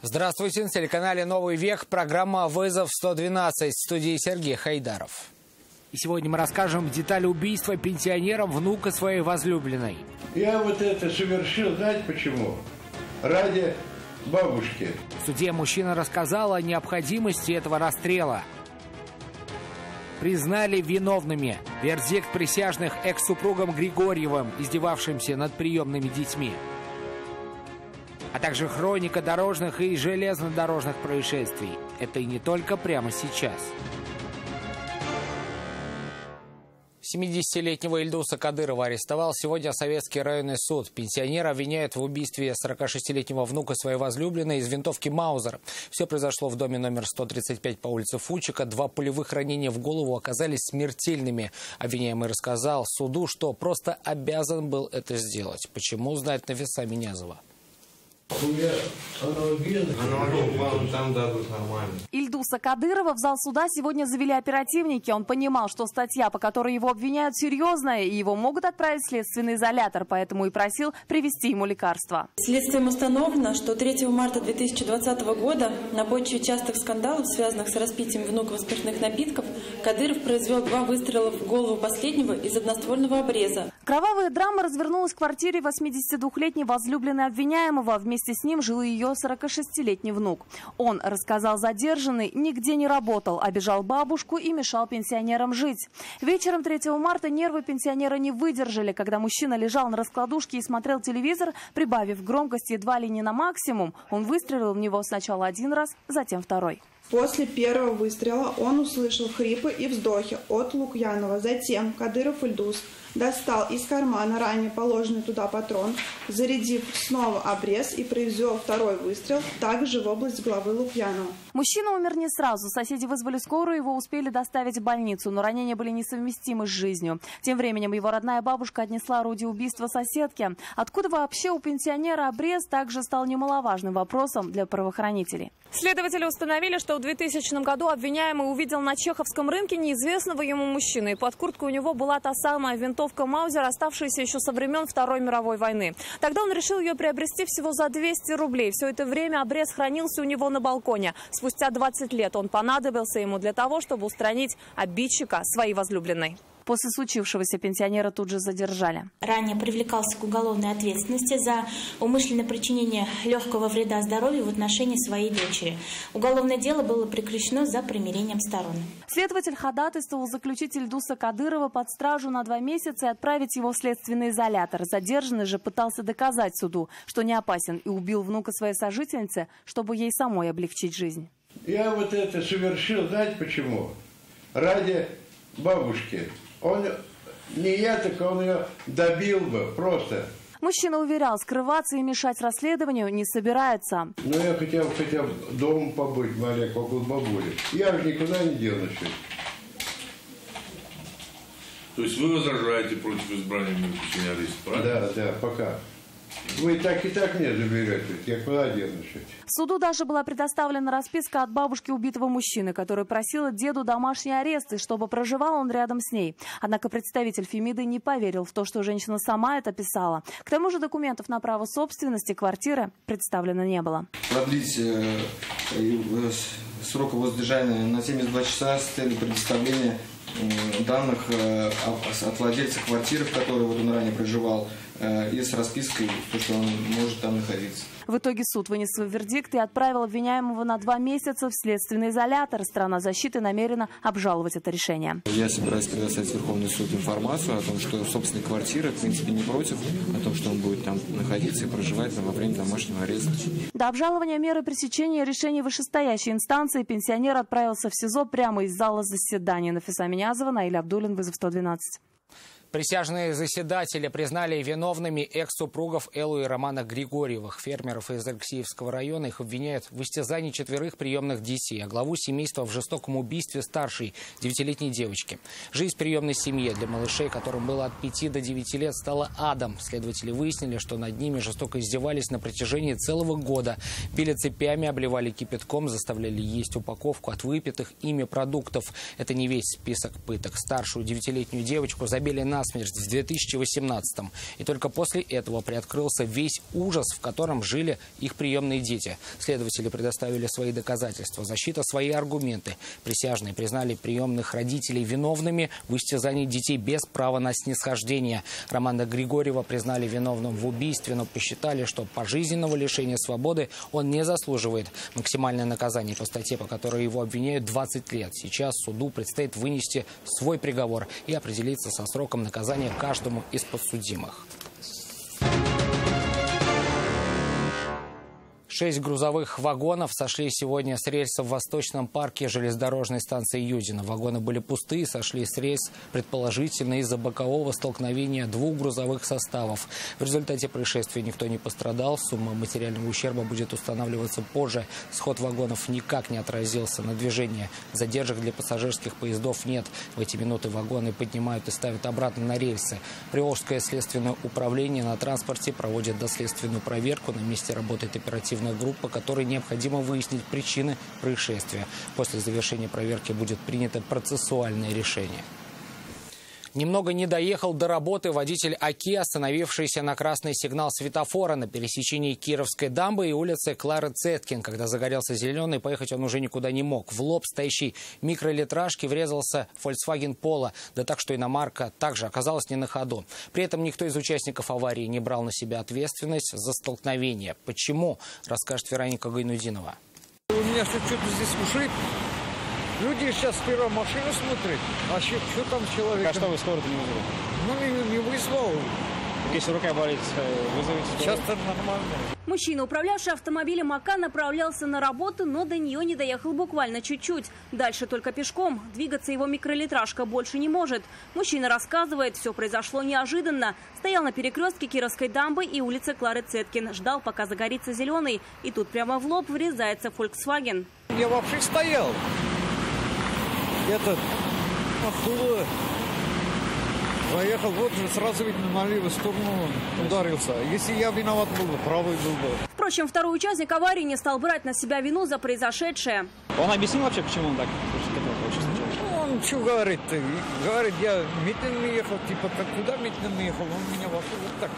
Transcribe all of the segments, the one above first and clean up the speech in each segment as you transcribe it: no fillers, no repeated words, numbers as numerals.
Здравствуйте, на телеканале «Новый век» программа «Вызов 112», в студии Сергей Хайдаров. И сегодня мы расскажем детали убийства пенсионером внука своей возлюбленной. Я вот это совершил, знаете почему? Ради бабушки. В суде мужчина рассказал о необходимости этого расстрела. Признали виновными. Вердикт присяжных экс-супругом Григорьевым, издевавшимся над приемными детьми. А также хроника дорожных и железнодорожных происшествий. Это и не только прямо сейчас. 70-летнего Ильдуса Кадырова арестовал сегодня Советский районный суд. Пенсионера обвиняют в убийстве 46-летнего внука своей возлюбленной из винтовки Маузер. Все произошло в доме номер 135 по улице Фучика. 2 пулевых ранения в голову оказались смертельными. Обвиняемый рассказал суду, что просто обязан был это сделать. Почему, знает Нафиса Минязова. Ильдуса Кадырова в зал суда сегодня завели оперативники. Он понимал, что статья, по которой его обвиняют, серьезная, и его могут отправить в следственный изолятор, поэтому и просил привезти ему лекарства. Следствием установлено, что 3 марта 2020 года на почве частых скандалов, связанных с распитием внуков спиртных напитков, Кадыров произвел 2 выстрела в голову последнего из одноствольного обреза. Кровавая драма развернулась в квартире 82-летней возлюбленной обвиняемого. Вместе с ним жил ее 46-летний внук. Он, рассказал задержанный, нигде не работал, обижал бабушку и мешал пенсионерам жить. Вечером 3 марта нервы пенсионера не выдержали. Когда мужчина лежал на раскладушке и смотрел телевизор, прибавив громкость едва ли не на максимум, он выстрелил в него сначала 1 раз, затем 2. После первого выстрела он услышал хрипы и вздохи от Лукьянова. Затем Кадыров Ильдус достал из кармана ранее положенный туда патрон, зарядив снова обрез и произвел 2-й выстрел, также в область головы Лукьянова. Мужчина умер не сразу. Соседи вызвали скорую, его успели доставить в больницу, но ранения были несовместимы с жизнью. Тем временем его родная бабушка отнесла орудие убийства соседке. Откуда вообще у пенсионера обрез, также стал немаловажным вопросом для правоохранителей. Следователи установили, что в 2000 году обвиняемый увидел на Чеховском рынке неизвестного ему мужчины. И под курткой у него была та самая винтовка Маузер, оставшаяся еще со времен Второй мировой войны. Тогда он решил ее приобрести всего за 200 рублей. Все это время обрез хранился у него на балконе. Спустя 20 лет он понадобился ему для того, чтобы устранить обидчика своей возлюбленной. После случившегося пенсионера тут же задержали. Ранее привлекался к уголовной ответственности за умышленное причинение легкого вреда здоровью в отношении своей дочери. Уголовное дело было прекращено за примирением сторон. Следователь ходатайствовал заключить Ильдуса Кадырова под стражу на 2 месяца и отправить его в следственный изолятор. Задержанный же пытался доказать суду, что не опасен, и убил внука своей сожительницы, чтобы ей самой облегчить жизнь. Я вот это совершил, знаете почему? Ради бабушки. Он не я, так он ее добил бы, просто. Мужчина уверял, скрываться и мешать расследованию не собирается. Ну, я хотел дома побыть маленько, около бабули. Я же никуда не денусь. То есть вы возражаете против избрания заключения ареста, правильно? Да, пока. Вы и так мне заберете, я куда денусь? Суду даже была предоставлена расписка от бабушки убитого мужчины, которая просила деду домашний арест, и чтобы проживал он рядом с ней. Однако представитель Фемиды не поверил в то, что женщина сама это писала. К тому же документов на право собственности квартиры представлено не было. Продлить срок воздержания на 72 часа с целью предоставления данных от владельца квартиры, в которой он ранее проживал, и с распиской, что он может там находиться. В итоге суд вынес свой вердикт и отправил обвиняемого на 2 месяца в следственный изолятор. Сторона защиты намерена обжаловать это решение. Я собираюсь предоставить в Верховный суд информацию о том, что собственник квартиры, в принципе, не против, о том, что он будет там находиться и проживать во время домашнего ареста. До обжалования меры пресечения решений вышестоящей инстанции пенсионер отправился в СИЗО прямо из зала заседания. Нафиса Минязова, Наиль Абдуллин, Вызов 112. Присяжные заседатели признали виновными экс-супругов Эллу и Романа Григорьевых. Фермеров из Алексеевского района их обвиняют в истязании 4 приемных детей, а главу семейства в жестоком убийстве старшей 9-летней девочки. Жизнь в приемной семье для малышей, которым было от 5 до 9 лет, стала адом. Следователи выяснили, что над ними жестоко издевались на протяжении целого года. Били цепями, обливали кипятком, заставляли есть упаковку от выпитых ими продуктов. Это не весь список пыток. Старшую 9-летнюю девочку забили на насмерть в 2018-м. И только после этого приоткрылся весь ужас, в котором жили их приемные дети. Следователи предоставили свои доказательства, защита свои аргументы. Присяжные признали приемных родителей виновными в истязании детей без права на снисхождение. Романа Григорьева признали виновным в убийстве, но посчитали, что пожизненного лишения свободы он не заслуживает. Максимальное наказание по статье, по которой его обвиняют, 20 лет. Сейчас суду предстоит вынести свой приговор и определиться со сроком наказания каждому из подсудимых. 6 грузовых вагонов сошли сегодня с рельса в Восточном парке железнодорожной станции Юдино. Вагоны были пустые, сошли с рельс предположительно из-за бокового столкновения двух грузовых составов. В результате происшествия никто не пострадал. Сумма материального ущерба будет устанавливаться позже. Сход вагонов никак не отразился на движении. Задержек для пассажирских поездов нет. В эти минуты вагоны поднимают и ставят обратно на рельсы. Приволжское следственное управление на транспорте проводит доследственную проверку. На месте работает оперативная группа, которой необходимо выяснить причины происшествия. После завершения проверки будет принято процессуальное решение. Немного не доехал до работы водитель ОКИ, остановившийся на красный сигнал светофора на пересечении Кировской дамбы и улицы Клары Цеткин. Когда загорелся зеленый, поехать он уже никуда не мог. В лоб стоящей микролитражки врезался Volkswagen Polo. Да так, что иномарка также оказалась не на ходу. При этом никто из участников аварии не брал на себя ответственность за столкновение. Почему, расскажет Вероника Гайнудинова. У меня что-то здесь ушиб. Люди сейчас сперва машину смотрят, а что там человек? А что вы скоро-то не вызвали? Ну, не вызвал. Если рука болит, вызовите скорую. Сейчас-то нормально. Мужчина, управлявший автомобилем АК, направлялся на работу, но до нее не доехал буквально чуть-чуть. Дальше только пешком. Двигаться его микролитражка больше не может. Мужчина рассказывает, все произошло неожиданно. Стоял на перекрестке Кировской дамбы и улицы Клары Цеткин. Ждал, пока загорится зеленый. И тут прямо в лоб врезается Volkswagen. Я вообще стоял. Оттуда заехал, вот же сразу видно на левую сторону ударился. Если я виноват был бы, правый был бы. Впрочем, второй участник аварии не стал брать на себя вину за произошедшее. Он объяснил вообще, почему он так случилось? Ну, он что говорит-то? Говорит, я медленно ехал, типа, как куда медленно ехал, он меня вообще вот так.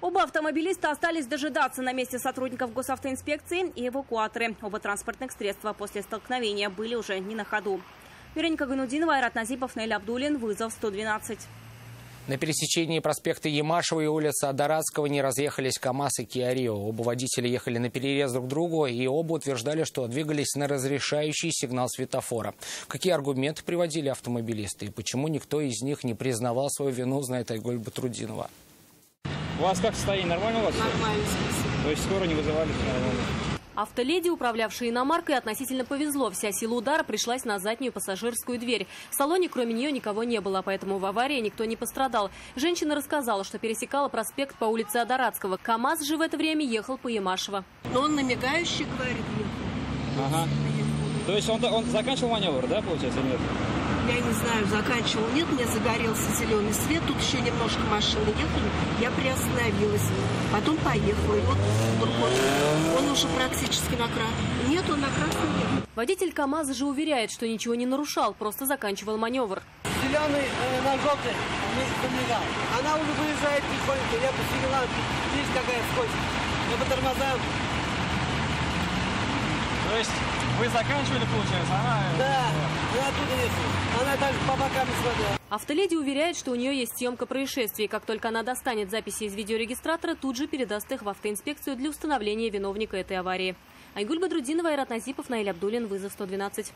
Оба автомобилиста остались дожидаться на месте сотрудников госавтоинспекции и эвакуаторы. Оба транспортных средства после столкновения были уже не на ходу. Вероника Гайнудинова, Айрат Назипов, Наиль Абдулин. Вызов 112. На пересечении проспекта Ямашева и улицы Адарадского не разъехались КАМАЗ и Киа Рио. Оба водителя ехали наперерез друг другу, и оба утверждали, что двигались на разрешающий сигнал светофора. Какие аргументы приводили автомобилисты и почему никто из них не признавал свою вину, знает Айгуль Батрудинова. У вас как состояние? Нормально у вас? Нормально, спасибо. То есть скоро не вызывали? Автоледи, управлявшей иномаркой, относительно повезло. Вся сила удара пришлась на заднюю пассажирскую дверь. В салоне кроме нее никого не было, поэтому в аварии никто не пострадал. Женщина рассказала, что пересекала проспект по улице Адарадского. КАМАЗ же в это время ехал по Ямашево. Но он на мигающий, говорит, ехал. Ага. То есть он заканчивал маневр, да, получается, или нет? Я не знаю, заканчивал, нет, мне загорелся зеленый свет, тут еще немножко машины ехали, я приостановилась, потом поехала, и вот другой, он уже практически на красный. Нет, он на красный нет. Водитель КАМАЗа же уверяет, что ничего не нарушал, просто заканчивал маневр. Зеленый на желтый не помигал. Она уже выезжает тихонько, я посигнала, здесь какая скорость, я по тормозам. То есть вы заканчивали, получается? Да, она оттуда ехала. Она даже по бокам смотрела. Автоледи уверяет, что у нее есть съемка происшествия. Как только она достанет записи из видеорегистратора, тут же передаст их в автоинспекцию для установления виновника этой аварии. Айгуль Бадрудинова, Айрат Назипов, Наиль Абдулин. Вызов 112.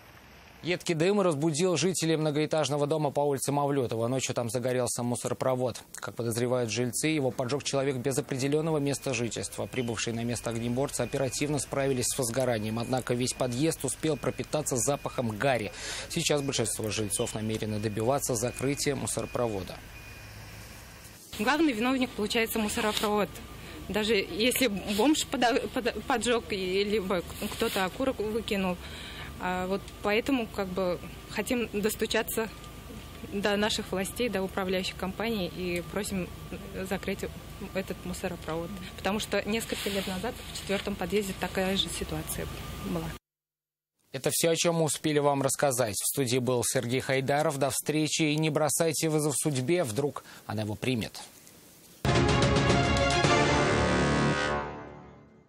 Едкий дым разбудил жителей многоэтажного дома по улице Мавлютова. Ночью там загорелся мусоропровод. Как подозревают жильцы, его поджег человек без определенного места жительства. Прибывшие на место огнеборцы оперативно справились с возгоранием. Однако весь подъезд успел пропитаться запахом гари. Сейчас большинство жильцов намерены добиваться закрытия мусоропровода. Главный виновник, получается, мусоропровод. Даже если бомж поджег, либо кто-то окурок выкинул. Вот поэтому хотим достучаться до наших властей, до управляющих компаний и просим закрыть этот мусоропровод. Потому что несколько лет назад в 4-м подъезде такая же ситуация была. Это все, о чем мы успели вам рассказать. В студии был Сергей Хайдаров. До встречи и не бросайте вызов судьбе, вдруг она его примет.